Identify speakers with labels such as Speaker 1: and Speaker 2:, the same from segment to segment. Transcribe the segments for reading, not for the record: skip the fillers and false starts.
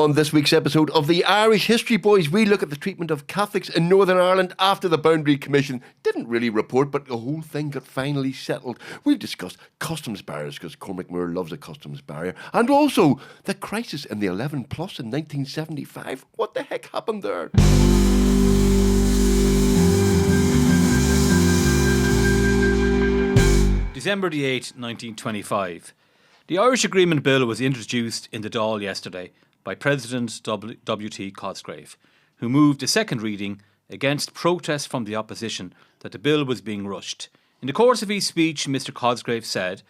Speaker 1: On this week's episode of the Irish History Boys, we look at the treatment of Catholics in Northern Ireland after the Boundary Commission didn't really report, but the whole thing got finally settled. We've discussed customs barriers, because Cormac Moore loves a customs barrier, and also the crisis in the 11 Plus in 1975. What the heck happened there?
Speaker 2: December the 8th, 1925. The Irish Agreement Bill was introduced in the Dáil yesterday by President WT Cosgrave, who moved a second reading against protests from the opposition that the bill was being rushed. In the course of his speech, Mr Cosgrave said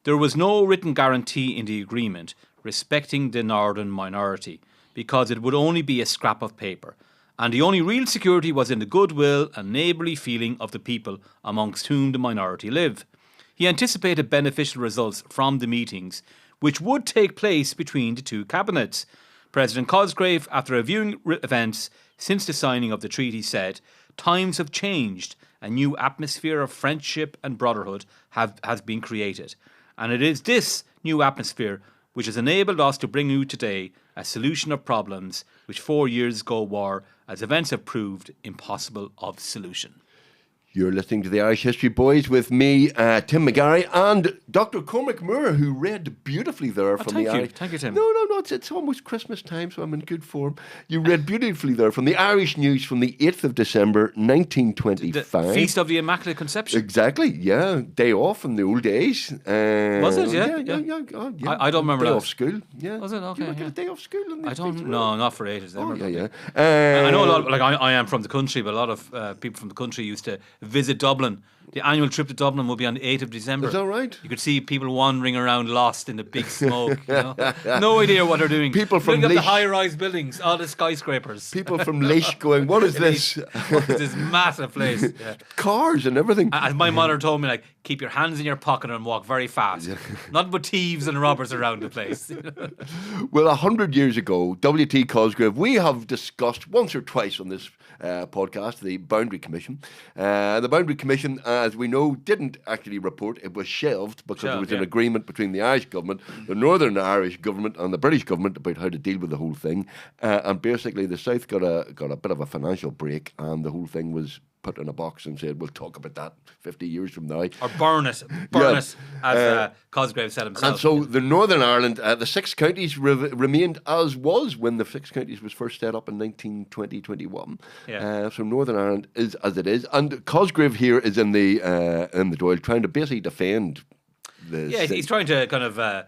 Speaker 2: there was no written guarantee in the agreement respecting the Northern minority, because it would only be a scrap of paper, and the only real security was in the goodwill and neighbourly feeling of the people amongst whom the minority live. He anticipated beneficial results from the meetings, which would take place between the two cabinets. President Cosgrave, after reviewing events since the signing of the treaty, said, "Times have changed. A new atmosphere of friendship and brotherhood has been created. And it is this new atmosphere which has enabled us to bring you today a solution of problems which 4 years ago were, as events have proved, impossible of solution."
Speaker 1: You're listening to the Irish History Boys with me, Tim McGarry, and Dr. Cormac Moore, who read beautifully there from the Irish...
Speaker 2: Thank you, Tim.
Speaker 1: No, it's almost Christmas time, so I'm in good form. You read beautifully there from the Irish News from the 8th of December, 1925.
Speaker 2: The Feast of the Immaculate Conception.
Speaker 1: Exactly, yeah. Day off in the old days.
Speaker 2: Was it? Yeah.
Speaker 1: Oh, yeah.
Speaker 2: I don't remember
Speaker 1: day
Speaker 2: that.
Speaker 1: Off school, yeah.
Speaker 2: Was it? Okay,
Speaker 1: Did you get a day off school?
Speaker 2: I don't know, not for ages.
Speaker 1: Oh, yeah.
Speaker 2: I know a lot, I am from the country, but a lot of people from the country used to visit Dublin. The annual trip to Dublin will be on the 8th of December.
Speaker 1: Is that right?
Speaker 2: You could see people wandering around lost in the big smoke. You know? No idea what they're doing.
Speaker 1: People from
Speaker 2: Looking up the high-rise buildings, all the skyscrapers.
Speaker 1: People from Laois going, what is this?
Speaker 2: What is this massive place? Yeah.
Speaker 1: Cars and everything.
Speaker 2: As my mother told me, keep your hands in your pocket and walk very fast. Not with thieves and robbers around the place.
Speaker 1: Well, 100 years ago, W.T. Cosgrave, we have discussed once or twice on this podcast the Boundary Commission. The Boundary Commission, as we know, didn't actually report. It was shelved because there was an agreement between the Irish government, the Northern Irish government, and the British government about how to deal with the whole thing. And basically, the South got a bit of a financial break, and the whole thing was put in a box and said, we'll talk about that 50 years from now.
Speaker 2: Or burn it, as Cosgrave said himself.
Speaker 1: And so the Northern Ireland, the 6 counties remained as was when the 6 counties was first set up in 1920-21.
Speaker 2: Yeah.
Speaker 1: So Northern Ireland is as it is. And Cosgrave here is in the Dáil trying to basically defend the...
Speaker 2: Yeah, he's trying to kind of...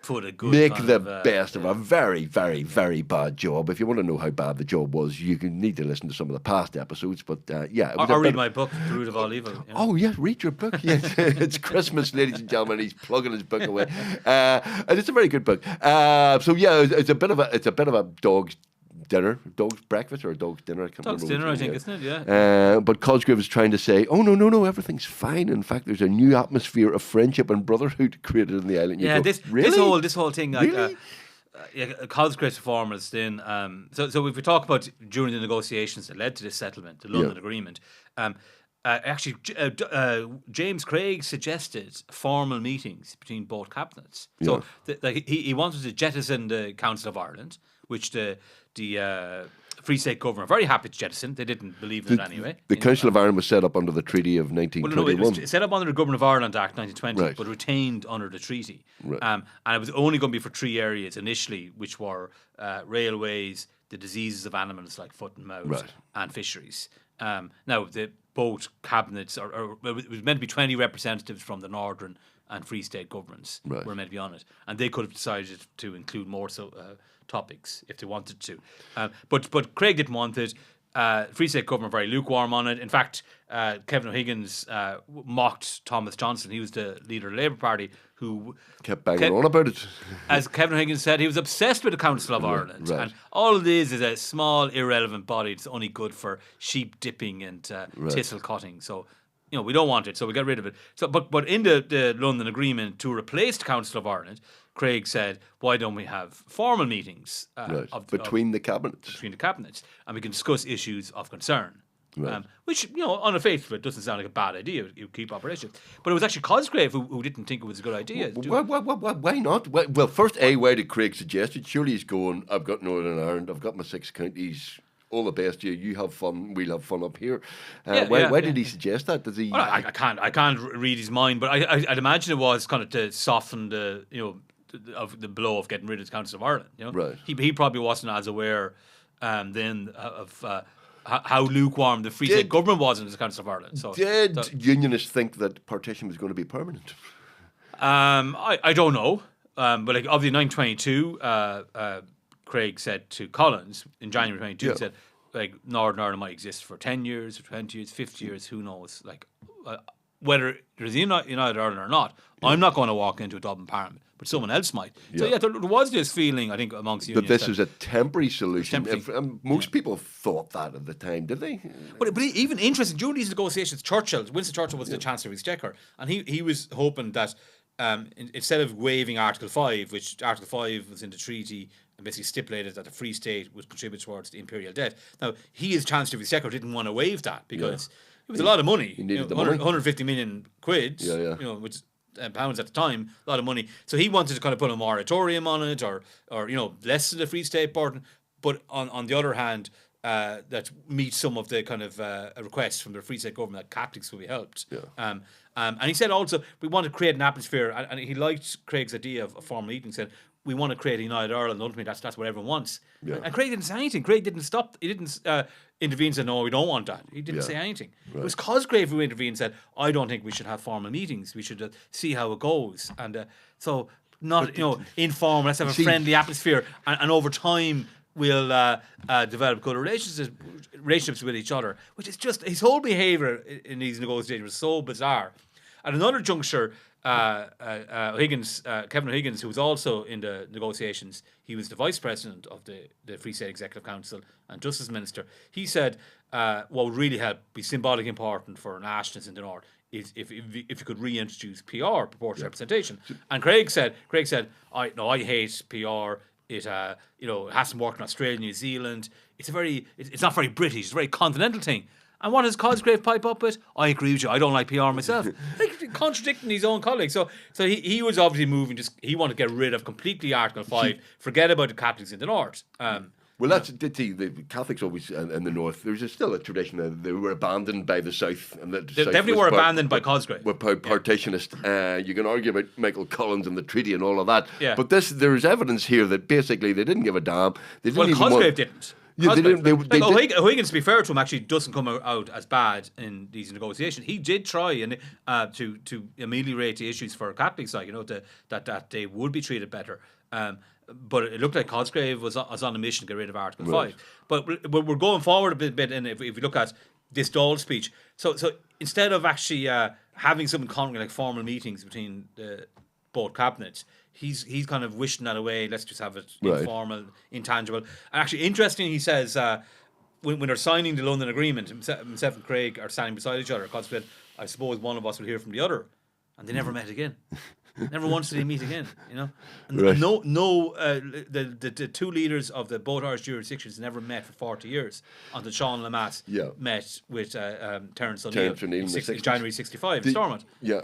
Speaker 2: put a good
Speaker 1: make the best of a very, very, very bad job. If you want to know how bad the job was, you need to listen to some of the past episodes. But it was
Speaker 2: or read my book, The Root of All Evil. Yeah.
Speaker 1: Oh yeah, read your book. Yes, it's Christmas, ladies and gentlemen. He's plugging his book away, and it's a very good book. It's a bit of a dog's dinner, dog's breakfast or a dog's dinner. I can't
Speaker 2: dog's
Speaker 1: remember
Speaker 2: dinner, I think, isn't it? Yeah.
Speaker 1: But Cosgrave is trying to say, oh no, everything's fine. In fact, there's a new atmosphere of friendship and brotherhood created in the island. You
Speaker 2: yeah,
Speaker 1: go,
Speaker 2: this whole thing,
Speaker 1: really?
Speaker 2: Cosgrave's reformers then. So if we talk about during the negotiations that led to this settlement, the London Agreement, James Craig suggested formal meetings between both cabinets. So he wanted to jettison the Council of Ireland, which the Free State government are very happy to jettison. They didn't believe in it anyway.
Speaker 1: The Council of Ireland was set up under the Treaty of 1921.
Speaker 2: Well, no, it was set up under the Government of Ireland Act 1920,
Speaker 1: right,
Speaker 2: but retained under the treaty.
Speaker 1: Right.
Speaker 2: And it was only going to be for 3 areas initially, which were railways, the diseases of animals like foot and mouth,
Speaker 1: right,
Speaker 2: and fisheries. Now, both cabinets, or it was meant to be 20 representatives from the Northern and Free State governments were meant to be on it, and they could have decided to include more topics if they wanted to. But Craig didn't want it. Free State government very lukewarm on it. In fact, Kevin O'Higgins mocked Thomas Johnson. He was the leader of the Labour Party who
Speaker 1: kept banging on about it.
Speaker 2: As Kevin O'Higgins said, he was obsessed with the Council of Ireland.
Speaker 1: Right.
Speaker 2: And all it is a small, irrelevant body. It's only good for sheep dipping and thistle cutting. So, we don't want it, so we get rid of it. So, but in the London Agreement, to replace the Council of Ireland, Craig said, why don't we have formal meetings
Speaker 1: between the cabinets?
Speaker 2: Between the cabinets, and we can discuss issues of concern.
Speaker 1: Right.
Speaker 2: Which, on a face of it, doesn't sound like a bad idea. You keep operation. But it was actually Cosgrave who didn't think it was a good idea.
Speaker 1: Why not? Well, first, why did Craig suggest it? Surely he's going, I've got Northern Ireland, I've got my 6 counties, all the best to you. You have fun, we'll have fun up here. Why did he suggest that? Does he?
Speaker 2: Well, I can't read his mind, but I'd imagine it was kind of to soften the of the blow of getting rid of the Council of Ireland.
Speaker 1: Right.
Speaker 2: He probably wasn't as aware then of how lukewarm the Free State government was in the Council of Ireland. So
Speaker 1: did Unionists think that partition was going to be permanent?
Speaker 2: I don't know, but like of the 922, Craig said to Collins in January 22, he said like Northern Ireland might exist for 10 years, or 20 years, 50 years, who knows? Like whether there's United Ireland or not, I'm not going to walk into a Dublin Parliament, but someone else might. So there was this feeling, I think, amongst unions
Speaker 1: that this was a temporary solution. Most people thought that at the time, did they?
Speaker 2: But even interesting, during these negotiations, Winston Churchill was the Chancellor of the Exchequer, and he was hoping that instead of waiving Article 5, which Article 5 was in the treaty and basically stipulated that the Free State would contribute towards the imperial debt. Now, he as Chancellor of the Exchequer didn't want to waive that because it was a lot of money.
Speaker 1: He needed the money.
Speaker 2: 150 million quid, which pounds at the time, a lot of money. So he wanted to kind of put a moratorium on it or lessen the Free State burden. But on the other hand, that meets some of the kind of requests from the Free State government that Catholics will be helped.
Speaker 1: Yeah.
Speaker 2: And he said also, we want to create an atmosphere, and he liked Craig's idea of a formal meeting, said, we want to create a United Ireland. Ultimately, that's what everyone wants.
Speaker 1: Yeah.
Speaker 2: And Craig didn't say anything. Craig didn't stop. He didn't intervene and say, no, we don't want that. He didn't say anything. Right. It was Cosgrave who intervened and said, I don't think we should have formal meetings. We should see how it goes. And so not, informal. Let's have a friendly atmosphere. And over time, we'll develop good relationships with each other, which is just, his whole behaviour in these negotiations was so bizarre. At another juncture, Kevin O'Higgins, who was also in the negotiations, he was the Vice President of the Free State Executive Council and Justice Minister. He said what would really help, be symbolic important for nationalists in the North, is if you could reintroduce PR, proportional representation. And Craig said, I hate PR. It hasn't worked in Australia, New Zealand. It's not very British. It's a very continental thing. And what does Cosgrave pipe up with? I agree with you. I don't like PR myself. Like, contradicting his own colleagues. So he was obviously moving. He wanted to get rid of completely Article 5. Forget about the Catholics in the North.
Speaker 1: Well, that's the Catholics always in the North. There's still a tradition that they were abandoned by the South, and that
Speaker 2: they definitely were abandoned by Cosgrave.
Speaker 1: Were partitionist. You can argue about Michael Collins and the treaty and all of that.
Speaker 2: Yeah.
Speaker 1: But there's evidence here that basically they didn't give a damn.
Speaker 2: Cosgrave didn't.
Speaker 1: Yeah,
Speaker 2: O'Higgins, to be fair to him, actually doesn't come out as bad in these negotiations. He did try to ameliorate the issues for Catholics, like that they would be treated better. But it looked like Cosgrave was on a mission to get rid of Article 5. But we're going forward a bit, and if we look at this Dáil speech, so instead of actually having some concrete, like formal meetings between both cabinets, he's kind of wishing that away. Let's just have it informal, intangible. And actually, interesting, he says, when they're signing the London Agreement, himself and Craig are standing beside each other. Cosgrave said, I suppose one of us will hear from the other. And they never met again. Never once did they meet again, And the two leaders of the both Irish jurisdictions never met for 40 years until Sean Lamass met with Terence O'Neill in January 65 in Stormont.
Speaker 1: Yeah.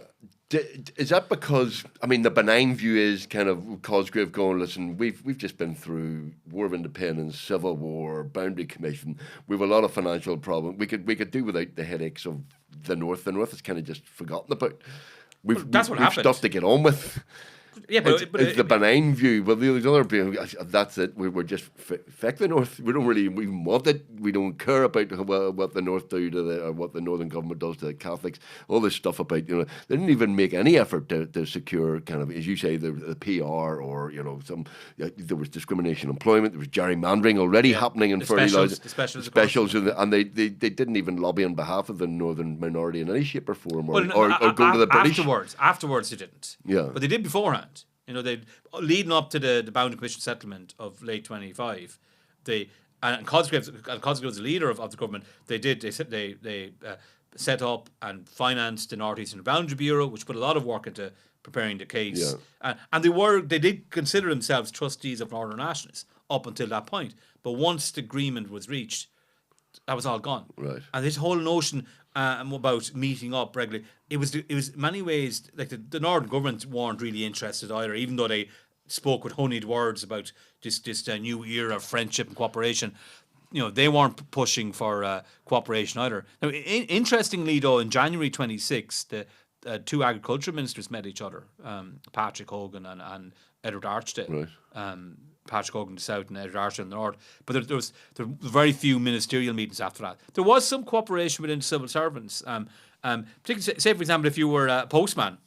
Speaker 1: Is that because, the benign view is kind of Cosgrave going, listen, we've just been through War of Independence, Civil War, Boundary Commission. We have a lot of financial problems. We could do without the headaches of the North. The North is kind of just forgotten about.
Speaker 2: That's what happened.
Speaker 1: Stuff to get on with.
Speaker 2: Yeah, but
Speaker 1: it's the benign view. Well, the other view, that's it. We're just feck the North. We don't really even want it. We don't care about what the North do or what the Northern government does to the Catholics. All this stuff about they didn't even make any effort to secure kind of, as you say, the PR or there was discrimination in employment. There was gerrymandering already happening in fairly large specials, and they didn't even lobby on behalf of the Northern minority in any shape or form or go to the British.
Speaker 2: Afterwards, they didn't.
Speaker 1: Yeah,
Speaker 2: but they did beforehand. They leading up to the Boundary Commission settlement of late 25. And Cosgrave was the leader of the government. They set up and financed the North Eastern Boundary Bureau, which put a lot of work into preparing the case. Yeah. And they did consider themselves trustees of Northern nationalists up until that point. But once the agreement was reached, that was all gone.
Speaker 1: Right.
Speaker 2: And this whole notion about meeting up regularly, it was in many ways like the Northern government weren't really interested either, even though they spoke with honeyed words about this new era of friendship and cooperation. They weren't pushing for cooperation either. Now, interestingly, though, in January 26th, the two agriculture ministers met each other, Patrick Hogan and Edward Archdale.
Speaker 1: Right.
Speaker 2: Patrick Hogan in the south and Edward Archdale in the north. But there were very few ministerial meetings after that. There was some cooperation within civil servants. Particularly, say for example, if you were a postman,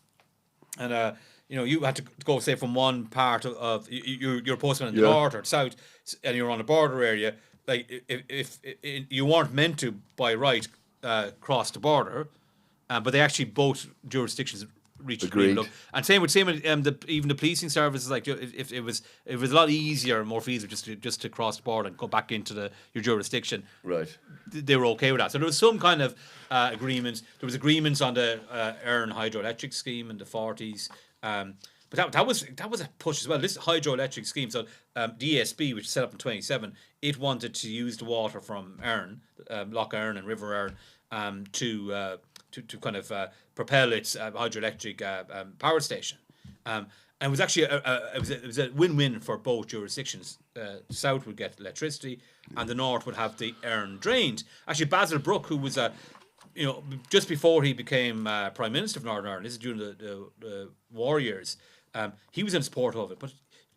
Speaker 2: and you had to go, say, from one part of you're a postman in the north or the south, and you're on a border area. Like if you weren't meant to by right cross the border, but they actually both jurisdictions reached agreement. And same with even the policing services. Like if it was a lot easier and more feasible just to cross the border and go back into your jurisdiction.
Speaker 1: Right.
Speaker 2: They were okay with that. So there was some kind of agreements. There was agreements on the Erne hydroelectric scheme in the 40s. But that was a push as well. This hydroelectric scheme, so DSB, which was set up in 27, it wanted to use the water from Erne, Loch Erne and River Erne, to kind of propel its hydroelectric power station. And it was actually it was a win-win for both jurisdictions. The south would get electricity, and the north would have the Erne drained. Actually, Basil Brooke, who was just before he became Prime Minister of Northern Ireland, this is during the war years, he was in support of it, but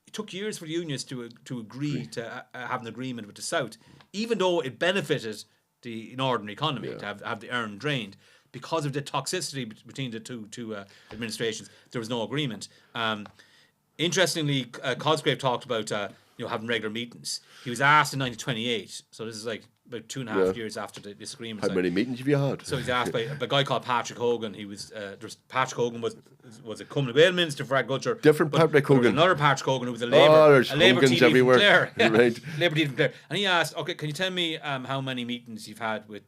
Speaker 2: it took years for the unions to agree to have an agreement with the South, even though it benefited the Northern economy to have the Erne drained. Because of the toxicity between the two administrations, there was no agreement. Interestingly, Cosgrave talked about having regular meetings. He was asked in 1928, so this is like about 2.5 years after the disagreement.
Speaker 1: How many meetings have you had?
Speaker 2: So he's asked by a guy called Patrick Hogan. He was Patrick Hogan was a Cumberland Vale Minister for Agriculture.
Speaker 1: Different Patrick Hogan.
Speaker 2: Another Patrick Hogan who was a Labour
Speaker 1: Hogans everywhere.
Speaker 2: Clare. Yeah.
Speaker 1: Right.
Speaker 2: Labour TD from Clare. And he asked, okay, can you tell me how many meetings you've had with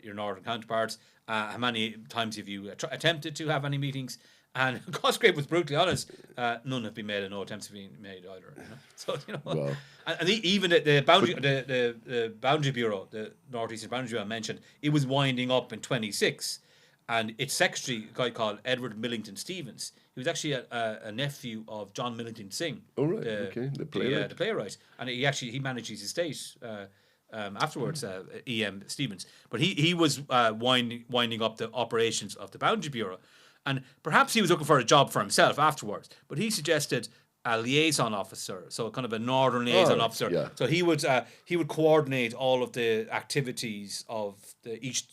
Speaker 2: your northern counterparts? How many times have you attempted to have any meetings? And Cosgrave was brutally honest. None have been made, and no attempts have been made either. So
Speaker 1: wow.
Speaker 2: and even the boundary, the boundary bureau, the Northeastern Boundary Bureau I mentioned, it was winding up in 26, and its secretary, a guy called Edward Millington Stevens, he was actually a nephew of John Millington Synge.
Speaker 1: Oh right, the playwright.
Speaker 2: The playwright, and he managed his estate. Afterwards, E.M. Stevens, but he was winding up the operations of the Boundary Bureau, and perhaps he was looking for a job for himself afterwards. But he suggested a liaison officer, so kind of a northern liaison officer.
Speaker 1: Yeah.
Speaker 2: So he would coordinate all of the activities of each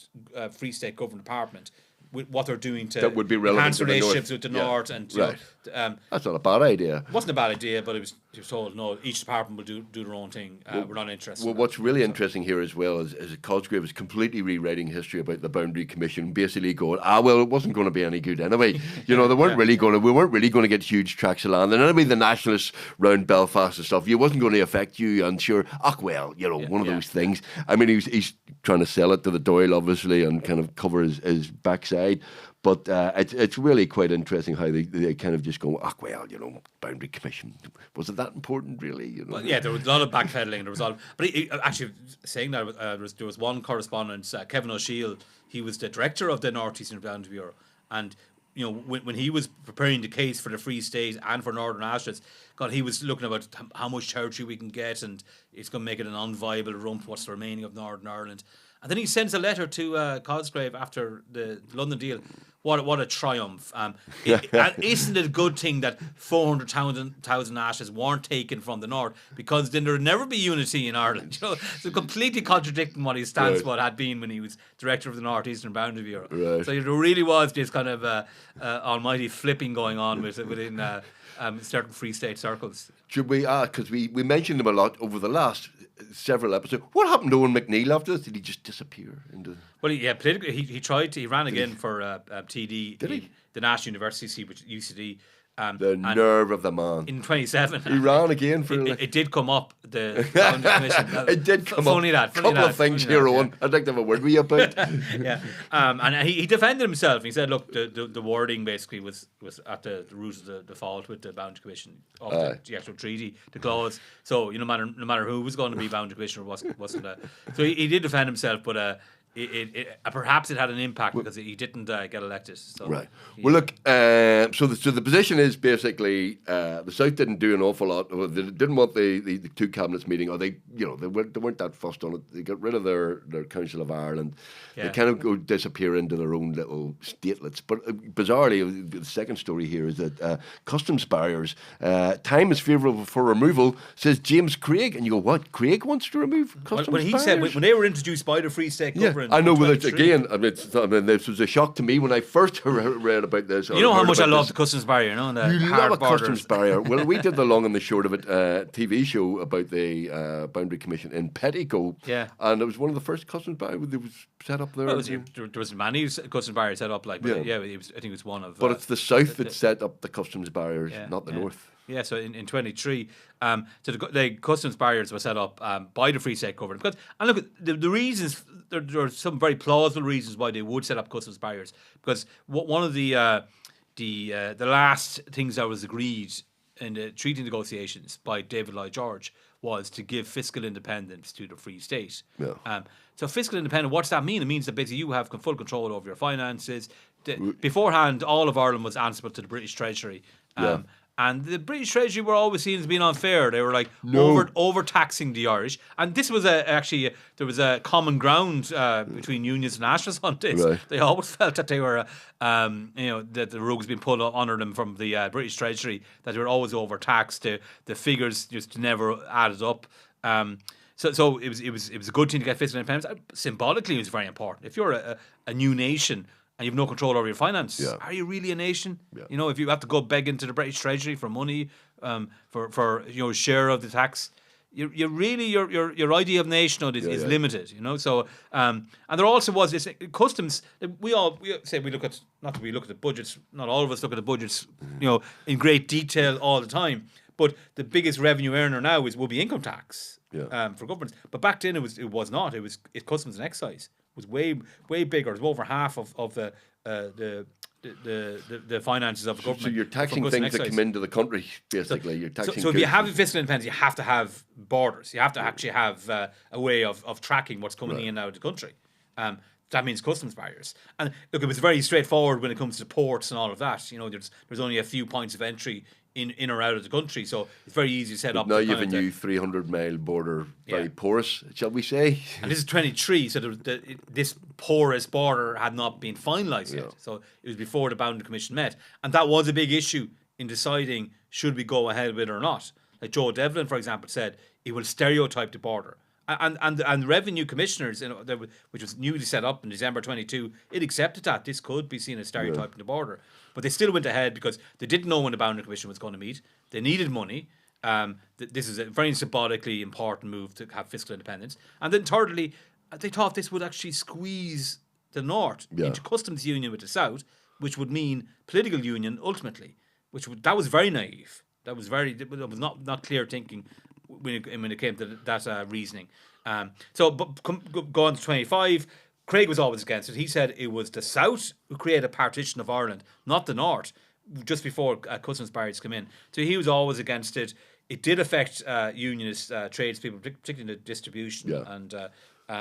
Speaker 2: Free State government department with what they're doing to
Speaker 1: that would be relevant
Speaker 2: enhance
Speaker 1: to the
Speaker 2: relationships
Speaker 1: north.
Speaker 2: with the north, and
Speaker 1: that's not a bad idea.
Speaker 2: It wasn't a bad idea, but he was told no. Each department will do their own thing. We're not interested.
Speaker 1: Well, what's really interesting here as well is Cosgrave is completely rewriting history about the Boundary Commission, basically going, well, it wasn't going to be any good anyway. They weren't really going to. We weren't really going to get huge tracts of land, and anyway, the nationalists round Belfast and stuff, it wasn't going to affect you. And sure, one of those things. I mean, he's trying to sell it to the Doyle, obviously, and kind of cover his backside. But it's really quite interesting how they kind of just go, Boundary Commission, was it that important, really?
Speaker 2: Well, yeah, there was a lot of backpedaling. There was but actually saying that there was one correspondent, Kevin O'Sheil. He was the director of the Northeastern Boundary Bureau, and when he was preparing the case for the Free State and for Northern Ireland, God, he was looking about how much territory we can get, and it's going to make it an unviable rump. What's the remaining of Northern Ireland? And then he sends a letter to Cosgrave after the London deal. What a triumph. Isn't it a good thing that 400,000 ashes weren't taken from the north, because then there would never be unity in Ireland. So completely contradicting what his stance had been when he was director of the Northeastern Boundary Bureau.
Speaker 1: Right.
Speaker 2: So there really was this kind of almighty flipping going on within certain Free State circles.
Speaker 1: Should we because we mentioned him a lot over the last several episodes. What happened to Owen McNeill after this? Did he just disappear into?
Speaker 2: Well, politically, he ran again for TD.
Speaker 1: Did he?
Speaker 2: The National University seat, which UCD,
Speaker 1: The nerve of the man.
Speaker 2: In 27.
Speaker 1: He ran again for
Speaker 2: it did come up, the Boundary Commission.
Speaker 1: It did come
Speaker 2: funny
Speaker 1: up.
Speaker 2: That.
Speaker 1: A couple of things here, Owen. I'd like to have a word with you about.
Speaker 2: Yeah. And he defended himself. He said, look, the wording basically was at the root of the fault with the Boundary Commission of the actual treaty, the clause. So, no matter who was going to be Boundary Commissioner wasn't so he did defend himself, but perhaps it had an impact because he didn't get elected. So
Speaker 1: right. Well, look. So the position is basically the South didn't do an awful lot. They didn't want the two cabinets meeting, or they weren't that fussed on it. They got rid of their Council of Ireland. Yeah. They kind of go disappear into their own little statelets. But bizarrely, the second story here is that customs barriers time is favourable for removal, says James Craig. And you go, what? Craig wants to remove customs barriers? When he said
Speaker 2: when they were introduced by the Free State government.
Speaker 1: I know, well, again, this was a shock to me when I first read about this.
Speaker 2: You know how much I love the customs barrier, you
Speaker 1: love a customs barrier. Well, we did the long and the short of it TV show about the Boundary Commission in Petticoat.
Speaker 2: Yeah.
Speaker 1: And it was one of the first customs barriers that was set up there.
Speaker 2: Well, there was many customs barriers set up, I think it was one of...
Speaker 1: But it's the South that set up the customs barriers, not the North.
Speaker 2: Yeah, so in 23, so the customs barriers were set up by the Free State government. And look, the reasons, there are some very plausible reasons why they would set up customs barriers. Because one of the last things that was agreed in the treaty negotiations by David Lloyd George was to give fiscal independence to the Free State.
Speaker 1: Yeah.
Speaker 2: So fiscal independence, what's that mean? It means that basically you have full control over your finances. Beforehand, all of Ireland was answerable to the British Treasury. And the British Treasury were always seen as being unfair. They were like overtaxing the Irish. And this was there was a common ground between unions and nationalists on this.
Speaker 1: Right.
Speaker 2: They always felt that they were, that the rug was being pulled under them from the British Treasury, that they were always overtaxed. The figures just never added up. So it was a good thing to get fiscal independence. Symbolically, it was very important. If you're a new nation and you have no control over your finance, are you really a nation? Yeah. If you have to go beg into the British Treasury for money, for share of the tax, you really your idea of nationhood is limited. So and there also was this customs. We say we look at the budgets. Not all of us look at the budgets, in great detail all the time. But the biggest revenue earner now will be income tax for governments. But back then it was not. It was customs and excise. Was way bigger. It was over half of the finances of the government.
Speaker 1: So you're taxing things that come into the country, basically. You're taxing.
Speaker 2: So if you have fiscal independence, you have to have borders. You have to actually have a way of tracking what's coming in and out of the country. That means customs barriers. And look, it was very straightforward when it comes to ports and all of that. There's only a few points of entry in or out of the country, so it's very easy to set up.
Speaker 1: Now you have a new 300-mile border, very porous, shall we say?
Speaker 2: And this is 23, so this porous border had not been finalised yet. So it was before the Boundary Commission met, and that was a big issue in deciding should we go ahead with it or not. Like Joe Devlin, for example, said it will stereotype the border. And revenue commissioners, which was newly set up in December 22, it accepted that this could be seen as stereotyping the border. But they still went ahead because they didn't know when the Boundary Commission was going to meet. They needed money. This is a very symbolically important move to have fiscal independence. And then thirdly, they thought this would actually squeeze the North into customs union with the South, which would mean political union ultimately. That was very naive. That was not clear thinking when it came to that reasoning. But go on to 25. Craig was always against it. He said it was the South who created a partition of Ireland, not the North, just before customs barriers come in. So he was always against it. It did affect unionist tradespeople, particularly in the distribution and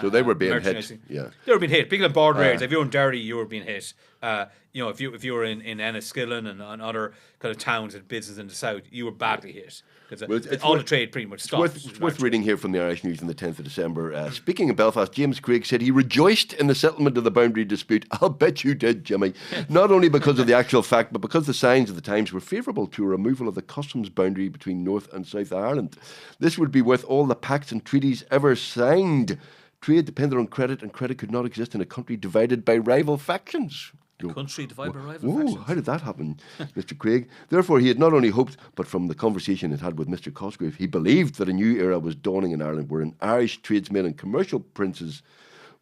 Speaker 1: so they were being hit. Yeah,
Speaker 2: they were being hit. Particularly in border areas. If you were in Derry, you were being hit. If you were in Enniskillen and other kind of towns and business in the south, you were badly hit because the trade pretty much stopped.
Speaker 1: It's worth reading here from the Irish News on the 10th of December. Speaking of Belfast, James Craig said he rejoiced in the settlement of the boundary dispute. I'll bet you did, Jimmy. Not only because of the actual fact, but because the signs of the times were favourable to a removal of the customs boundary between North and South Ireland. This would be worth all the pacts and treaties ever signed. Trade depended on credit, and credit could not exist in a country divided by rival factions.
Speaker 2: Country divided by rival factions.
Speaker 1: How did that happen, Mr. Craig? Therefore, he had not only hoped, but from the conversation it had with Mr. Cosgrave, he believed that a new era was dawning in Ireland, wherein Irish tradesmen and commercial princes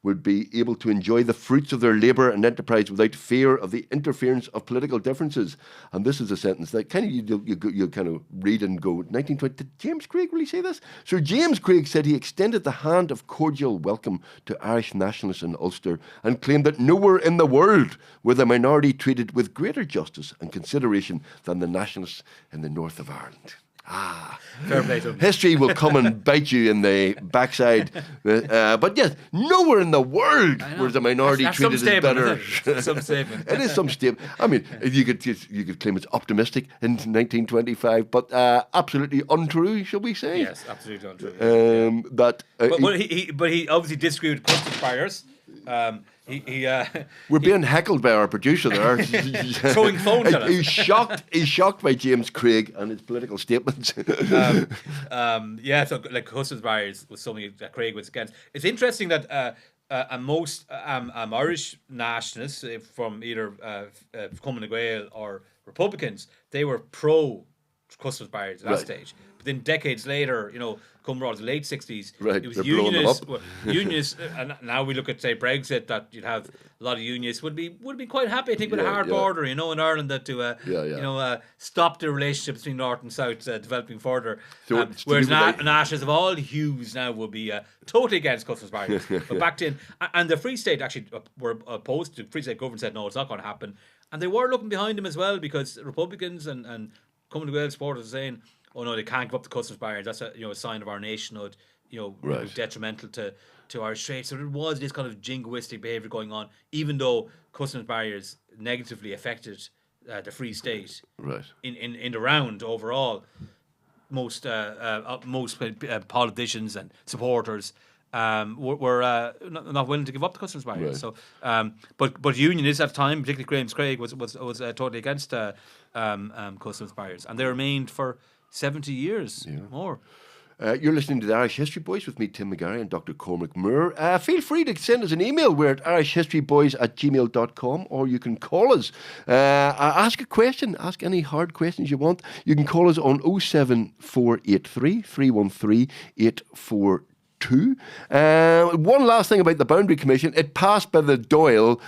Speaker 1: would be able to enjoy the fruits of their labour and enterprise without fear of the interference of political differences. And this is a sentence that kind of you kind of read and go, 1920, did James Craig really say this? Sir James Craig said he extended the hand of cordial welcome to Irish nationalists in Ulster and claimed that nowhere in the world were the minority treated with greater justice and consideration than the nationalists in the north of Ireland.
Speaker 2: Fair play to him.
Speaker 1: History will come and bite you in the backside. But yes, nowhere in the world was the minority
Speaker 2: That's
Speaker 1: treated as better.
Speaker 2: Some statement.
Speaker 1: It is some statement. I mean, you could claim it's optimistic in 1925, but absolutely untrue, shall we say?
Speaker 2: Yes, absolutely untrue.
Speaker 1: That
Speaker 2: But he obviously disagreed with customs barriers.
Speaker 1: we're being heckled by our producer there.
Speaker 2: Throwing phones at us.
Speaker 1: He's shocked by James Craig and his political statements.
Speaker 2: So like customs barriers was something that Craig was against. It's interesting that most Irish nationalists from either Cumann na Gael or Republicans, they were pro customs barriers at that stage. But then decades later, come around the late 60s, it was unionists, and now we look at, say, Brexit, that you'd have a lot of unionists would be quite happy, I think, with a hard border, in Ireland, that to stop the relationship between North and South developing further.
Speaker 1: So
Speaker 2: whereas nationalists of all hues now will be totally against customs barriers. But back then, and the Free State actually were opposed to, the Free State government said, no, it's not going to happen. And they were looking behind them as well, because Republicans and Cumann na Gael supporters were saying, oh no, they can't give up the customs barriers. That's a sign of our nationhood. Detrimental to Irish trade. So there was this kind of jingoistic behaviour going on, even though customs barriers negatively affected the Free State.
Speaker 1: Right.
Speaker 2: In the round overall, most politicians and supporters were not willing to give up the customs barriers. Right. So, but unionists at the time, particularly James Craig, was totally against customs barriers, and they remained for 70 years more.
Speaker 1: You're listening to the Irish History Boys with me, Tim McGarry, and Dr. Cormac Moore. Feel free to send us an email. We're at irishhistoryboys@gmail.com, or you can call us. Ask a question. Ask any hard questions you want. You can call us on 07483 313 842. One last thing about the Boundary Commission. It passed by the Dáil,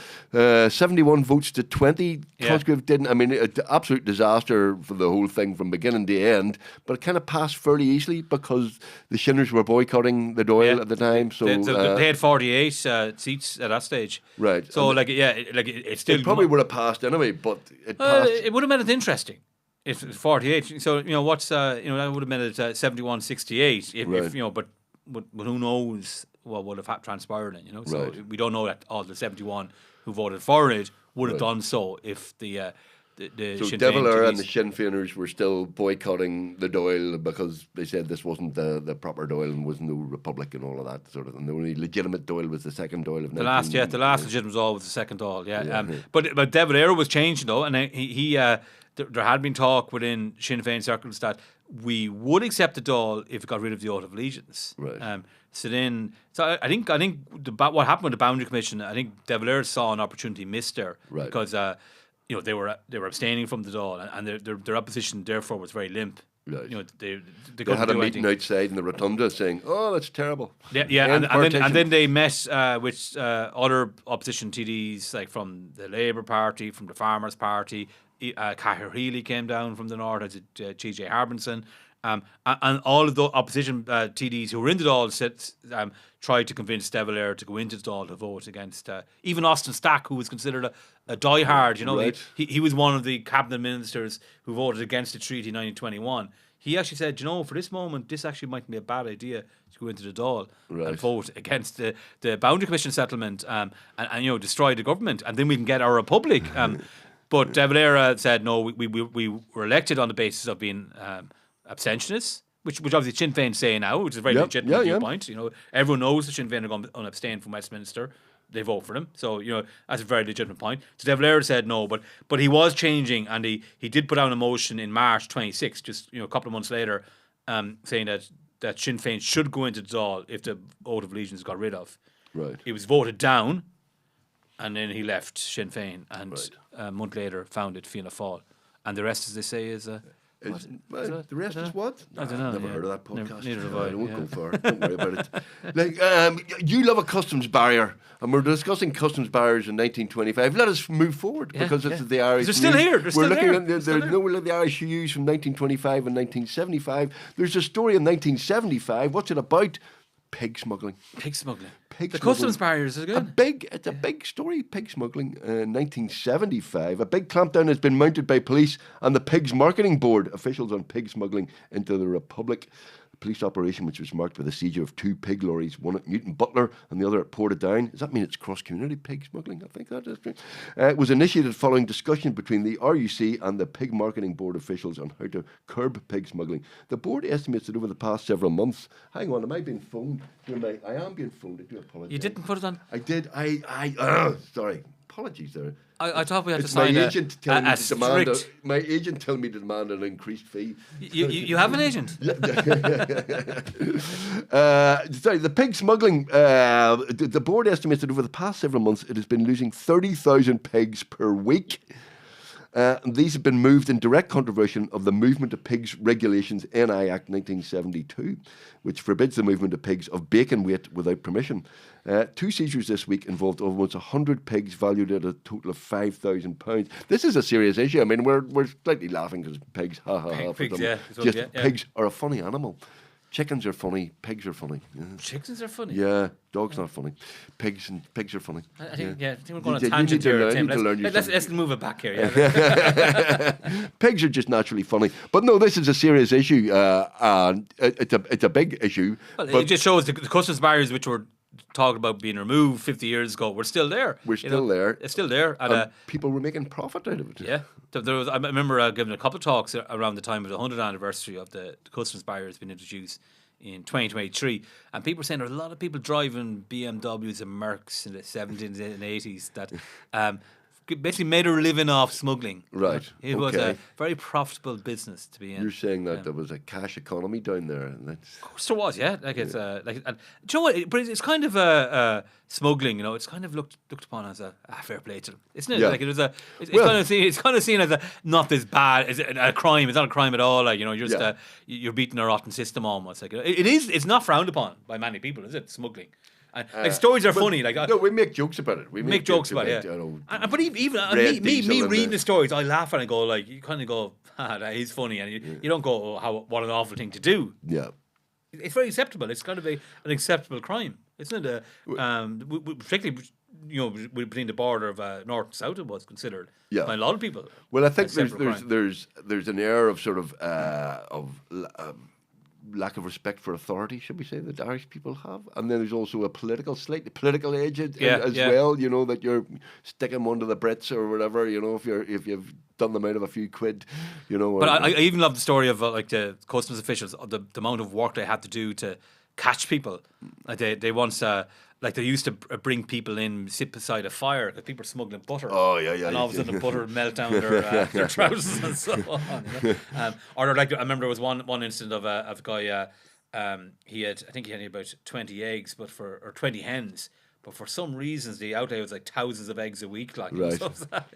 Speaker 1: 71 votes to 20. Cosgrave didn't. I mean, absolute disaster for the whole thing from beginning to end. But it kind of passed fairly easily because the Shinners were boycotting the Dáil at the time. So
Speaker 2: they had 48 seats at that stage.
Speaker 1: Right.
Speaker 2: So it still
Speaker 1: probably would have passed anyway. But it passed.
Speaker 2: It would have made it interesting. If 48, so what's that would have made it 71-68. But who knows what would have transpired then, So we don't know that all the 71 who voted for it would have done so if the
Speaker 1: so De Valera and the Sinn Féiners were still boycotting the Dáil because they said this wasn't the proper Dáil and was no republic and all of that sort of. And the only legitimate Dáil was the second Dáil of
Speaker 2: the last legitimate Dáil was the second Dáil. But De Valera was changing though, and he there had been talk within Sinn Féin circles that we would accept the Dáil if it got rid of the oath of allegiance.
Speaker 1: Right.
Speaker 2: So I think what happened with the Boundary Commission, I think De Valera saw an opportunity missed there because they were abstaining from the Dáil, and their opposition therefore was very limp.
Speaker 1: Right.
Speaker 2: They
Speaker 1: had a meeting outside in the rotunda saying, "Oh, that's terrible."
Speaker 2: And then they met with other opposition TDs, like from the Labour Party, from the Farmers Party. Cahir Healy came down from the north as T.J. Harbinson. And all of the opposition TDs who were in the Dáil tried to convince De Valera to go into the Dáil to vote against even Austin Stack, who was considered a diehard.
Speaker 1: Right.
Speaker 2: He was one of the cabinet ministers who voted against the treaty in 1921. He actually said, for this moment, this actually might be a bad idea to go into the Dáil and vote against the Boundary Commission settlement and destroy the government, and then we can get our republic. But De Valera said, no, we were elected on the basis of being abstentionists, which obviously Sinn Féin say now, which is a very legitimate viewpoint. Everyone knows that Sinn Féin are going to abstain from Westminster. They vote for them. So, that's a very legitimate point. So De Valera said no, but he was changing, and he did put down a motion in March 26, just a couple of months later, saying that Sinn Féin should go into the Dáil if the oath of allegiance got rid of.
Speaker 1: Right.
Speaker 2: It was voted down, and then he left Sinn Féin, and a month later founded Fianna Fáil. And the rest, as they say, is
Speaker 1: Well, the rest is what?
Speaker 2: I don't know.
Speaker 1: Never heard of that podcast.
Speaker 2: Neither have
Speaker 1: I
Speaker 2: I.
Speaker 1: won't go for it. Don't worry about it. Like, you love a customs barrier, and we're discussing customs barriers in 1925. Let us move forward because it's the Irish.
Speaker 2: They're still
Speaker 1: news.
Speaker 2: here.
Speaker 1: We're
Speaker 2: Still
Speaker 1: looking
Speaker 2: here.
Speaker 1: at the Irish news from 1925 and 1975. There's a story in 1975. What's it about? Pig smuggling.
Speaker 2: Pig smuggling.
Speaker 1: Pig
Speaker 2: The
Speaker 1: smuggling.
Speaker 2: customs barriers is good.
Speaker 1: It's a big story, pig smuggling. In 1975, a big clampdown has been mounted by police and the Pigs Marketing Board, officials on pig smuggling into the Republic. The police operation, which was marked with the seizure of 2 pig lorries, one at Newton Butler and the other at Portadown. Does that mean it's cross-community pig smuggling? I think that is true. It was initiated following discussion between the RUC and the Pig Marketing Board officials on how to curb pig smuggling. The board estimates that over the past several months... Hang on, am I being phoned? I am being phoned. I do apologise.
Speaker 2: You didn't put it on.
Speaker 1: I did. Sorry. Apologies there.
Speaker 2: I thought we had to
Speaker 1: It's my
Speaker 2: sign
Speaker 1: agent telling me
Speaker 2: a
Speaker 1: to demand
Speaker 2: strict.
Speaker 1: my agent telling me to demand an increased fee.
Speaker 2: You have an agent.
Speaker 1: Sorry, the pig smuggling. The board estimates that over the past several months, it has been losing 30,000 pigs per week. And these have been moved in direct contravention of the Movement of Pigs Regulations NI Act 1972, which forbids the movement of pigs of bacon weight without permission. 2 seizures this week involved almost 100 pigs valued at a total of £5,000. This is a serious issue. I mean, we're slightly laughing because pigs,
Speaker 2: Pigs, yeah.
Speaker 1: Pigs are a funny animal. Chickens are funny. Pigs are funny. Yeah.
Speaker 2: Chickens are funny.
Speaker 1: Yeah, dogs not funny. Pigs are funny.
Speaker 2: I think we're going on
Speaker 1: You
Speaker 2: a tangent
Speaker 1: need to
Speaker 2: here,
Speaker 1: learn-
Speaker 2: Tim.
Speaker 1: you need to learn your
Speaker 2: Let's move it back here. Yeah.
Speaker 1: Pigs are just naturally funny. But no, this is a serious issue. And it's a big issue.
Speaker 2: Well,
Speaker 1: but
Speaker 2: it just shows the customs barriers which were talked about being removed 50 years ago. We're still there.
Speaker 1: We're still there.
Speaker 2: It's still there. And,
Speaker 1: people were making profit out of it.
Speaker 2: yeah. I remember giving a couple of talks around the time of the 100th anniversary of the customs barriers being introduced in 2023, and people were saying there are a lot of people driving BMWs and Mercs in the 70s and 80s that basically made a living off smuggling.
Speaker 1: Right.
Speaker 2: It was a very profitable business to be in.
Speaker 1: You're saying that there was a cash economy down there, and that's
Speaker 2: Of course there was, yeah. Like it's and do you know what? But it's kind of smuggling. You know, it's kind of looked upon as a fair play to them, isn't it?
Speaker 1: Yeah.
Speaker 2: Like it was it's
Speaker 1: Well-
Speaker 2: kind of seen as a not this bad. It's a crime. It's not a crime at all. Like, you know, you're just you're beating a rotten system almost. Like it is. It's not frowned upon by many people, is it? Smuggling. And like stories are funny. Like
Speaker 1: no, we make jokes about it. We
Speaker 2: make jokes about it.
Speaker 1: you know,
Speaker 2: But even
Speaker 1: red
Speaker 2: me
Speaker 1: diesel and
Speaker 2: reading
Speaker 1: the-
Speaker 2: the stories, I laugh and I go like, you kind of go, that is funny, and you don't go, what an awful thing to do.
Speaker 1: Yeah.
Speaker 2: It's very acceptable. It's kind of an acceptable crime, isn't it? Particularly, you know, between the border of north and south, it was considered by a lot of people.
Speaker 1: Well, I think
Speaker 2: a separate crime.
Speaker 1: there's an air of sort of lack of respect for authority, should we say, that Irish people have, and then there's also a slightly political edge as well. You know, that you're sticking them under the Brits or whatever. You know, if you've done them out of a few quid, you know.
Speaker 2: But I even love the story of like the customs officials, the amount of work they had to do to catch people. Like they once. Like they used to bring people in, sit beside a fire because people are smuggling butter.
Speaker 1: Oh yeah.
Speaker 2: And all of a sudden the butter would melt down their trousers and so on. You know? Or like I remember there was one incident of a guy. He had about 20 eggs, or 20 hens. But for some reasons, the outlay was like thousands of eggs a week. Like,
Speaker 1: Right.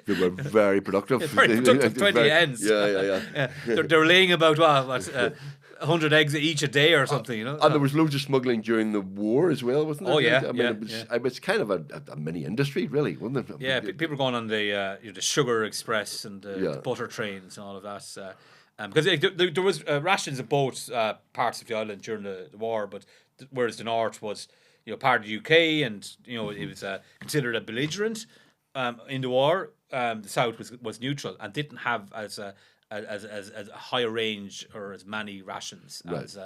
Speaker 1: They were very productive.
Speaker 2: Very productive 20 hens.
Speaker 1: Yeah.
Speaker 2: They're laying about 100 eggs each a day or something, you know.
Speaker 1: And there was loads of smuggling during the war as well, wasn't there?
Speaker 2: Oh, yeah,
Speaker 1: I mean, it was kind of a mini industry, really, wasn't it?
Speaker 2: Yeah, people were going on the sugar express and the butter trains and all of that. Because there was rations of both parts of the island during the war, but whereas the north was part of the UK and it was considered a belligerent in the war, the south was neutral and didn't have as a high a range or as many rations as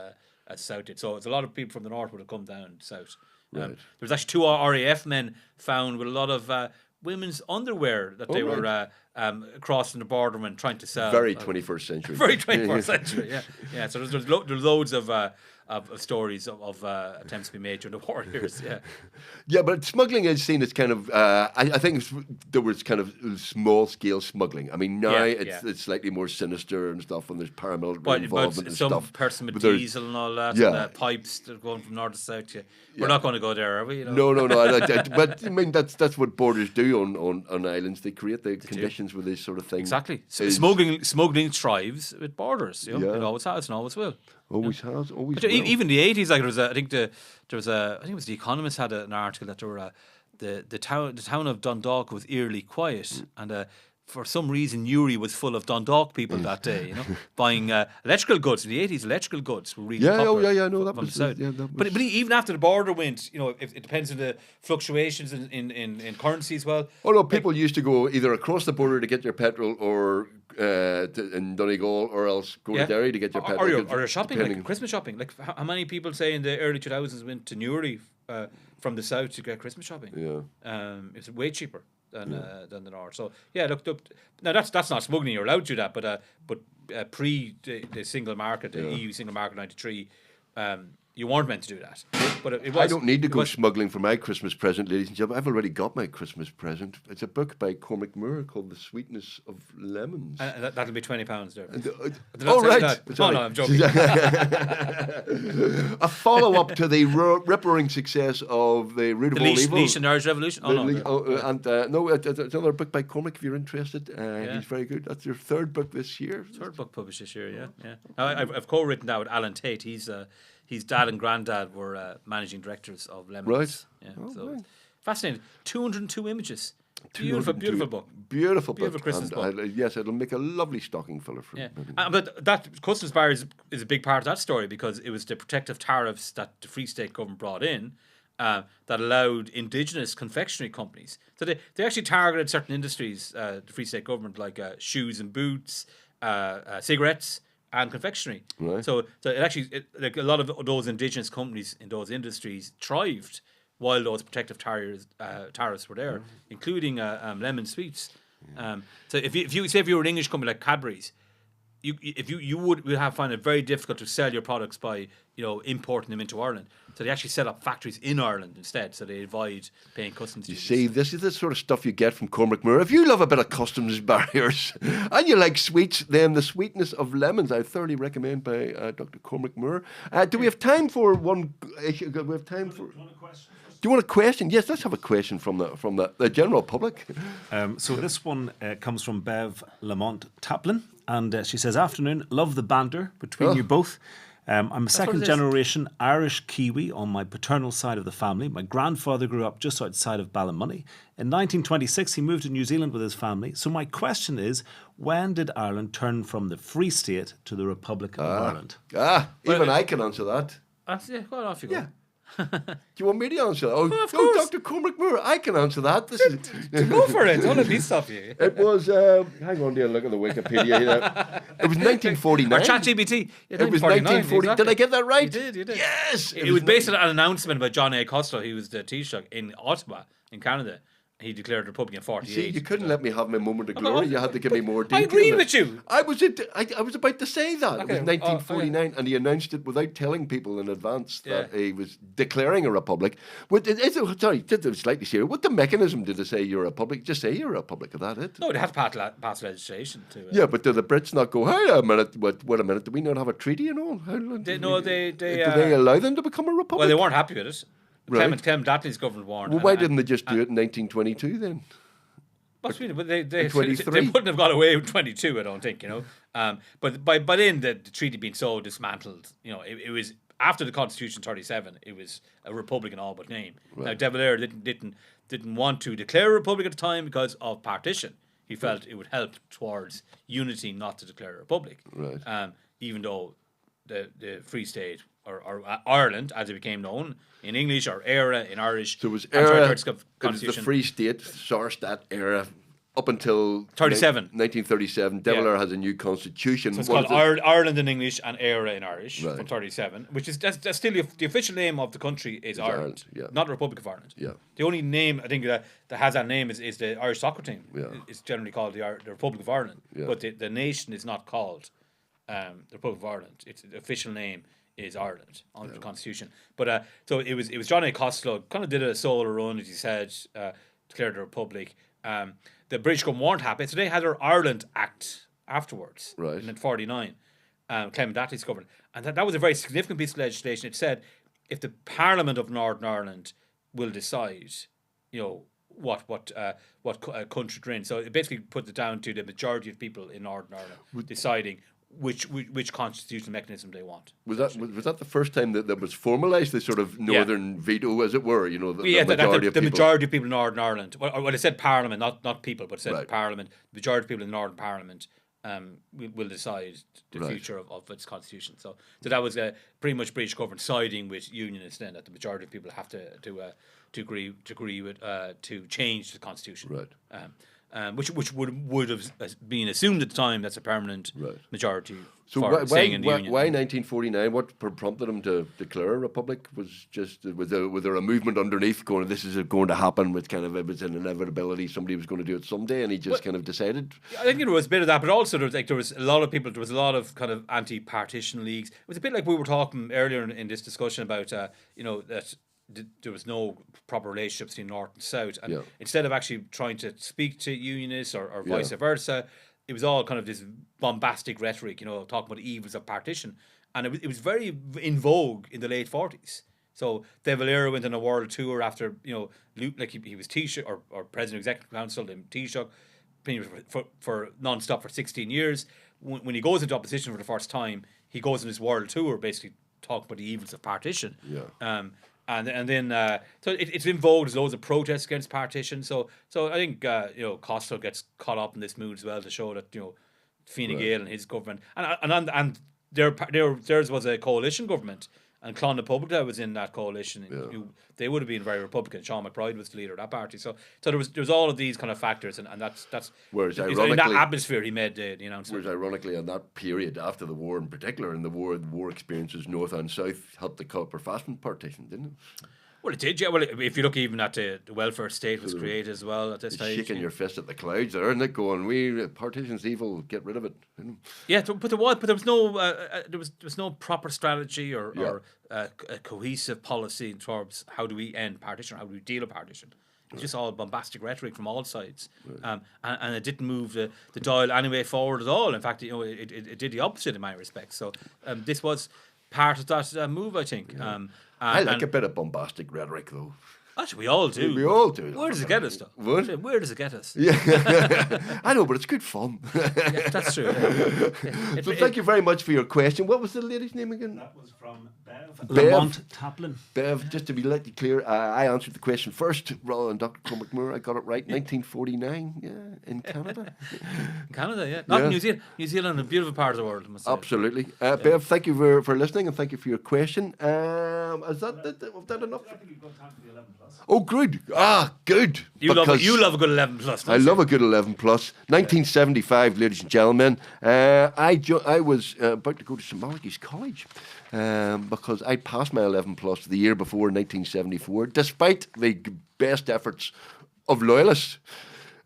Speaker 2: south did. So it's a lot of people from the north would have come down south. There was actually 2 RAF men found with a lot of women's underwear that they were crossing the border and trying to sell.
Speaker 1: Very 21st century.
Speaker 2: Very 21st century, yeah. So there's loads of of stories of attempts to be made during the war years. Yeah.
Speaker 1: Yeah, but smuggling is seen as kind of. I think there was kind of small scale smuggling. I mean, now it's slightly more sinister and stuff, and there's paramilitary involvement and
Speaker 2: some
Speaker 1: stuff.
Speaker 2: person with
Speaker 1: But there's-
Speaker 2: diesel and all that,
Speaker 1: Yeah.
Speaker 2: and pipes that are going from north to south. We're not going to go there, are we? You
Speaker 1: No.
Speaker 2: know?
Speaker 1: But I mean, that's what borders do on islands. They create the conditions with these sort of things.
Speaker 2: Exactly.
Speaker 1: Is-
Speaker 2: Smuggling thrives with borders. You know?
Speaker 1: Yeah.
Speaker 2: It always has and always will.
Speaker 1: Always has, always
Speaker 2: But
Speaker 1: will.
Speaker 2: even the 80s, like I think it was The Economist had an article that there were the town of Dundalk was eerily quiet, and for some reason Newry was full of Dundalk people that day, buying electrical goods. In the 80s, electrical goods were really popular.
Speaker 1: No, that
Speaker 2: from
Speaker 1: was,
Speaker 2: the south.
Speaker 1: that
Speaker 2: But
Speaker 1: was-
Speaker 2: even after the border went, it depends on the fluctuations in currency as well.
Speaker 1: Oh no, people used to go either across the border to get their petrol, or in Donegal, or else go to Derry to get your petrol.
Speaker 2: Or your shopping,
Speaker 1: depending-
Speaker 2: like Christmas shopping. Like how many people say in the early 2000s went to Newry from the south to get Christmas shopping?
Speaker 1: Yeah.
Speaker 2: It's way cheaper than the north. So yeah, look, now that's not smuggling. You're allowed to do that, but pre the single market, the EU single market '93, you weren't meant to do that. But it was.
Speaker 1: I don't need to go smuggling for my Christmas present, ladies and gentlemen. I've already got my Christmas present. It's a book by Cormac Moore called The Sweetness of Lemons.
Speaker 2: That'll be £20 there.
Speaker 1: Oh, right.
Speaker 2: No, I'm joking.
Speaker 1: A follow-up to the ripping success of The Root of All Evil.
Speaker 2: Leash and Irish Revolution.
Speaker 1: It's another book by Cormac if you're interested. He's very good. That's your third book this year.
Speaker 2: Third book published this year, yeah. Now, I've co-written that with Alan Tate. His dad and granddad were managing directors of Lemons.
Speaker 1: Right.
Speaker 2: Yeah. So fascinating. 202 images. Beautiful book.
Speaker 1: Beautiful
Speaker 2: Christmas book.
Speaker 1: Yes, it'll make a lovely stocking filler for
Speaker 2: Yeah. But that customs barrier is a big part of that story, because it was the protective tariffs that the Free State government brought in that allowed indigenous confectionery companies. So they actually targeted certain industries, the Free State government, like shoes and boots, cigarettes, and confectionery.
Speaker 1: Right.
Speaker 2: So it actually, like a lot of those indigenous companies in those industries thrived while those protective tariffs were there, including lemon sweets. So if you were an English company like Cadbury's, you would find it very difficult to sell your products by importing them into Ireland. So they actually set up factories in Ireland instead. So they avoid paying customs duties.
Speaker 1: See, this is the sort of stuff you get from Cormac Moore. If you love a bit of customs barriers and you like sweets, then The Sweetness of Lemons, I thoroughly recommend, by Dr. Cormac Moore. Do we have time for one issue? Do we have time for? Do you want a question? Yes, let's have a question from the general public.
Speaker 3: So this one comes from Bev Lamont Taplin, and she says, "Afternoon, love the banter between you both. I'm a second generation Irish Kiwi on my paternal side of the family. My grandfather grew up just outside of Ballymoney. In 1926, he moved to New Zealand with his family. So my question is, when did Ireland turn from the Free State to the Republic of Ireland?"
Speaker 1: Even I can answer that.
Speaker 2: Yeah, go on, off you go.
Speaker 1: Yeah. Do you want me to answer that?
Speaker 2: of course.
Speaker 1: Dr. Cormac Moore, I can anscer that. This is.
Speaker 2: Go for it. Don't let me stop you.
Speaker 1: It was. Hang on, dear. Look at the Wikipedia here. It was 1949.
Speaker 2: Or ChatGPT.
Speaker 1: It was 1940.
Speaker 2: Exactly.
Speaker 1: Did I get that right?
Speaker 2: You did.
Speaker 1: Yes.
Speaker 2: It was based on an announcement by John A. Costello. He was the Taoiseach in Ottawa, in Canada. He declared Republic in 48.
Speaker 1: See, you couldn't let me have my moment of glory. You had to give me more detail.
Speaker 2: I agreed with you.
Speaker 1: I was about to say that.
Speaker 2: Okay.
Speaker 1: It was 1949, and he announced it without telling people in advance that he was declaring a republic. Sorry, slightly serious. What the mechanism did they say you're a republic? Just say you're a republic. Is that it?
Speaker 2: No, they had to pass legislation to.
Speaker 1: Yeah, but do the Brits not go, hey, a minute, wait a minute, do we not have a treaty and all?
Speaker 2: They
Speaker 1: do they allow them to become a republic?
Speaker 2: Well, they weren't happy with it.
Speaker 1: Right.
Speaker 2: Clem Datley's government warned.
Speaker 1: Well, why didn't they just do it in 1922 then?
Speaker 2: But they
Speaker 1: 23?
Speaker 2: wouldn't have got away with 22, I don't think, But by then, the treaty being so dismantled, it was after the Constitution 37, it was a republic in all but name. Right. Now, De Valera didn't want to declare a republic at the time because of partition. He felt it would help towards unity not to declare a republic.
Speaker 1: Right.
Speaker 2: Even though the Free State or Ireland, as it became known in English, or Éire in Irish.
Speaker 1: So it was
Speaker 2: Éire,
Speaker 1: it was the Free State, Saarstadt era, up until 1937. De Valera has a new constitution.
Speaker 2: So it's called Ireland in English and Éire in Irish
Speaker 1: right.
Speaker 2: from 37, which is that's still the official name of the country is Ireland, not the Republic of Ireland.
Speaker 1: Yeah.
Speaker 2: The only name I think that has that name is the Irish soccer team.
Speaker 1: Yeah.
Speaker 2: It's generally called the Republic of Ireland, but the nation is not called the Republic of Ireland. The official name is Ireland under the constitution. But so it was John A. Costello kind of did a solo run, as he said, declared the Republic. The British government weren't happy, so they had their Ireland Act afterwards
Speaker 1: Right.
Speaker 2: in 1949, Clement Attlee's government, and that was a very significant piece of legislation. It said if the Parliament of Northern Ireland will decide, what country they're in. So it basically put it down to the majority of people in Northern Ireland deciding which constitutional mechanism they want.
Speaker 1: Was that the first time that was formalised, the sort of northern veto, as it were? The
Speaker 2: majority of people in Northern Ireland. Well, it said Parliament, not people, but it said Parliament. The majority of people in Northern Parliament will decide the future of its constitution. So that was pretty much British government siding with unionists then, that the majority of people have to agree with to change the constitution.
Speaker 1: Right.
Speaker 2: Which would have been assumed at the time that's a permanent majority.
Speaker 1: So
Speaker 2: for staying in the union.
Speaker 1: Why 1949? What prompted him to declare a republic? Was there a movement underneath going, this is going to happen? With kind of, it was an inevitability. Somebody was going to do it someday, and he just kind of decided.
Speaker 2: I think there was a bit of that, but also there was a lot of people. There was a lot of kind of anti-partition leagues. It was a bit like we were talking earlier in this discussion about that there was no proper relationship between North and South, and instead of actually trying to speak to unionists or vice versa, it was all kind of this bombastic rhetoric, talking about the evils of partition, and it was very in vogue in the late 40s. So De Valera went on a world tour after, like he was Taoiseach or President of Executive Council in Taoiseach for non-stop for 16 years. When he goes into opposition for the first time, he goes on this world tour basically talking about the evils of partition. And then so it's in vogue. There's loads of protests against partition. So I think Costello gets caught up in this mood as well to show that Fine Gael and his government and theirs was a coalition government, and Clon Republica was in that coalition. They would have been very Republican. Sean McBride was the leader of that party. So there was all of these kind of factors, and that's
Speaker 1: whereas
Speaker 2: in
Speaker 1: ironically,
Speaker 2: that atmosphere he made the announcement.
Speaker 1: Whereas ironically, in that period after the war, in particular, in the war experiences, North and South helped the Copper Fastman partition, didn't it?
Speaker 2: Well, it did, yeah. Well, if you look even at the welfare state was created as well at this stage.
Speaker 1: Shaking your fist at the clouds there, isn't it? Going, partition's evil, get rid of it.
Speaker 2: Yeah, but there was no proper strategy or a cohesive policy in terms of how do we end partition, or how do we deal with partition. It's just all bombastic rhetoric from all sides, and it didn't move the dial anyway forward at all. In fact, it did the opposite in many respects. So this was part of that move, I think.
Speaker 1: I like a bit of bombastic rhetoric, though.
Speaker 2: Actually, we all do.
Speaker 1: We all do.
Speaker 2: Where does it get us, though?
Speaker 1: What?
Speaker 2: Where does it get us?
Speaker 1: Yeah, I know, but it's good fun.
Speaker 2: Yeah, that's true. Yeah.
Speaker 1: So thank you very much for your question. What was the lady's name again?
Speaker 3: That was from Bev Lamont Taplin.
Speaker 1: Bev, just to be clear, I answered the question first rather than Dr. Cormac Moore. I got it right. 1949, in Canada.
Speaker 2: Canada, yeah. Not New Zealand. New Zealand, a beautiful part of the world, I must say.
Speaker 1: Absolutely. Bev, thank you for listening, and thank you for your question. Is that enough?
Speaker 3: I think we've got time for the 11 plus.
Speaker 1: Oh, good. Good.
Speaker 2: You love a good 11 plus.
Speaker 1: I love a good 11 plus. 1975, ladies and gentlemen. I was about to go to St Malachy's College because I passed my 11 plus the year before, 1974, despite the best efforts of loyalists.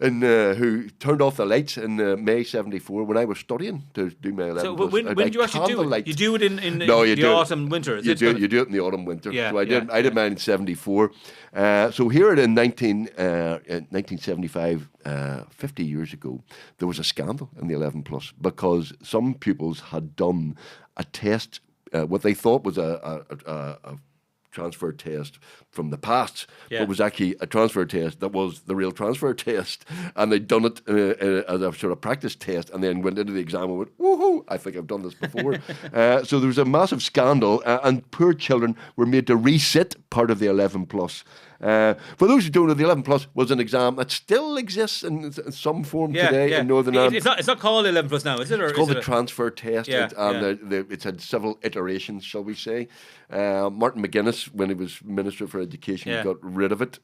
Speaker 1: And who turned off the lights in May 74 when I was studying to do my 11
Speaker 2: So
Speaker 1: plus.
Speaker 2: when do you actually do it? You do it in the autumn, winter?
Speaker 1: You do it in the autumn, winter.
Speaker 2: Yeah,
Speaker 1: so I did mine in 74. So here in 1975, 50 years ago, there was a scandal in the 11 plus because some pupils had done a test, what they thought was a transfer test from the past, but was actually a transfer test that was the real transfer test, and they'd done it as a sort of practice test, and then went into the exam and went, woohoo, I think I've done this before. So there was a massive scandal, and poor children were made to resit part of the 11 plus. For those who don't know, the 11 plus was an exam that still exists in some form today in Northern Ireland.
Speaker 2: It's not called 11 plus now, is it? Or
Speaker 1: it's called the transfer test,
Speaker 2: Yeah,
Speaker 1: and it's had several iterations, shall we say. Martin McGuinness this when he was Minister for Education.
Speaker 2: Yeah.
Speaker 1: Got rid of it.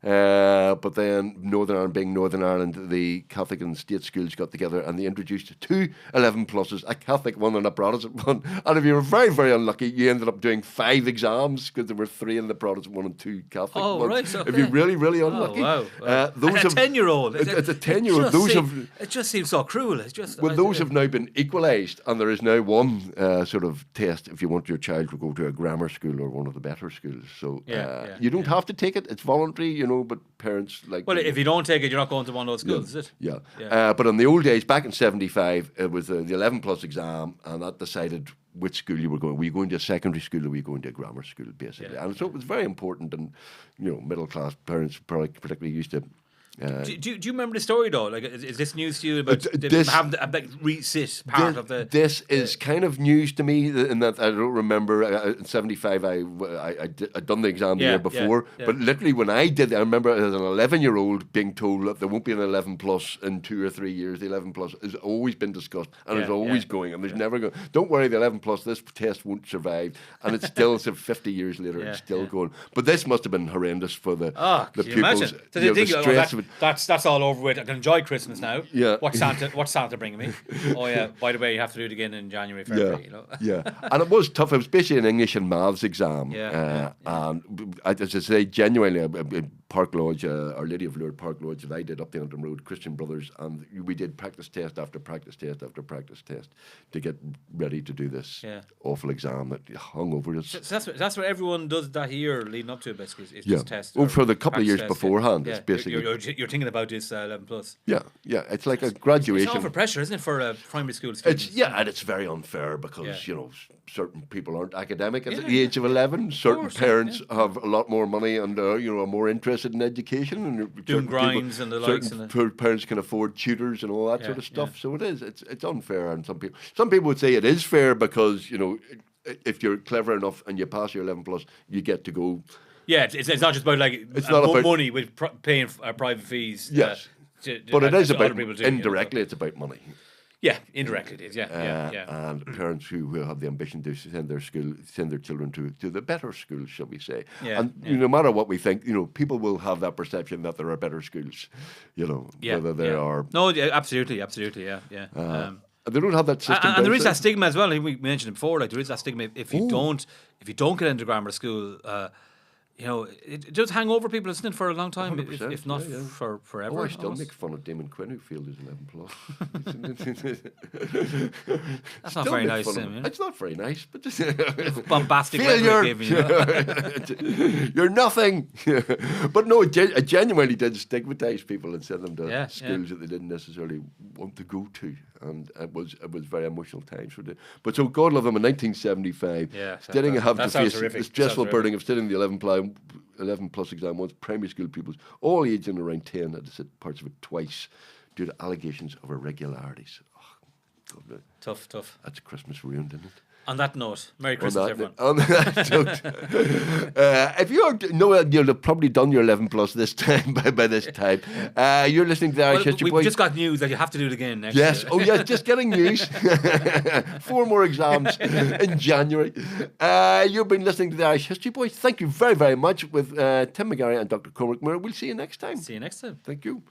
Speaker 1: But then Northern Ireland, being Northern Ireland, the Catholic and state schools got together and they introduced 2 11 pluses, a Catholic one and a Protestant one. And if you were very, very unlucky, you ended up doing 5 exams because there were 3 in the Protestant one and 2 Catholic ones.
Speaker 2: Right. Okay.
Speaker 1: If you're really, really unlucky.
Speaker 2: Wow.
Speaker 1: Those
Speaker 2: And a 10-year-old.
Speaker 1: It's a 10-year-old.
Speaker 2: It just seems so cruel. It's just.
Speaker 1: Those have now been equalised, and there is now one sort of test if you want your child to go to a grammar school or one of the better schools. So you don't have to take it; it's voluntary, but parents like.
Speaker 2: Well, if you don't take it, you're not going to one of those schools, is it?
Speaker 1: Yeah. But in the old days, back in '75, it was the 11 plus exam, and that decided which school you were going. Were you going to a secondary school or were you going to a grammar school, basically? And so it was very important, and middle class parents particularly used to.
Speaker 2: Do you remember the story though? Like, is this news to you about having a resit part of the?
Speaker 1: This is kind of news to me in that I don't remember. In '75, I'd done the exam the year before, but literally when I did, I remember as an 11-year-old being told that there won't be an 11 plus in 2 or 3 years. The 11 plus has always been discussed and is always going, and there's never going. Don't worry, the 11 plus this test won't survive, and it's still 50 years later, it's still going. But this must have been horrendous for the pupils.
Speaker 2: So they think,
Speaker 1: the stress of it.
Speaker 2: That's all over with. I can enjoy Christmas now.
Speaker 1: Yeah.
Speaker 2: What's Santa bringing me? Oh yeah. By the way, you have to do it again in January, February.
Speaker 1: And it was tough. It was basically an English and maths exam. And as I say, genuinely, Park Lodge, Our Lady of Lourdes Park Lodge, that I did up the Antrim Road, Christian Brothers, and we did practice test after practice test after practice test to get ready to do this awful exam that hung over us.
Speaker 2: So that's what everyone does that year leading up to it, basically. It's just tests.
Speaker 1: Oh, for the couple of years beforehand, it's basically.
Speaker 2: You're thinking about this 11 plus.
Speaker 1: Yeah. It's like a graduation.
Speaker 2: It's awful pressure, isn't it, for a primary school student?
Speaker 1: And it's very unfair because certain people aren't academic at the age of 11. Certain parents have a lot more money and are more interested in education and
Speaker 2: doing grinds and the likes.
Speaker 1: Certain parents can afford tutors and all that sort of stuff. So it is. It's unfair, and some people would say it is fair because if you're clever enough and you pass your 11 plus, you get to go.
Speaker 2: Yeah, it's not just about money with paying private fees.
Speaker 1: Yes, but it is about indirectly. It's about money.
Speaker 2: Yeah, indirectly it is. Yeah.
Speaker 1: And parents who have the ambition to send their children to the better schools, shall we say? No matter what we think, people will have that perception that there are better schools. Whether there are.
Speaker 2: No, absolutely, yeah.
Speaker 1: They don't have that system.
Speaker 2: And there is that stigma as well. I think we mentioned it before. Like, there is that stigma if you don't get into grammar school. It does hang over people, isn't it, for a long time, if not for forever.
Speaker 1: I still make fun of Damon Quinn, who failed his 11 plus.
Speaker 2: That's not very nice, Tim.
Speaker 1: It's not very nice, but just
Speaker 2: bombastic rhetoric.
Speaker 1: You're nothing. But no, it genuinely did stigmatise people and send them to schools that they didn't necessarily want to go to, and it was very emotional times for them. But so God love them, in 1975, having to face the stressful burden of studying the 11 plus exam once, primary school pupils, all aged and around 10, had to sit parts of it twice due to allegations of irregularities.
Speaker 2: Tough.
Speaker 1: That's Christmas ruined, isn't it?
Speaker 2: On that note, Merry Christmas, everyone.
Speaker 1: On that note, if you've probably done your 11 plus this time by this time. You're listening to the Irish History Boys.
Speaker 2: We've just got news that you have to do it again next year.
Speaker 1: Oh yes, just getting news. 4 more exams in January. You've been listening to the Irish History Boys. Thank you very, very much with Tim McGarry and Dr. Cormac Moore. We'll see you next time.
Speaker 2: See you next time.
Speaker 1: Thank you.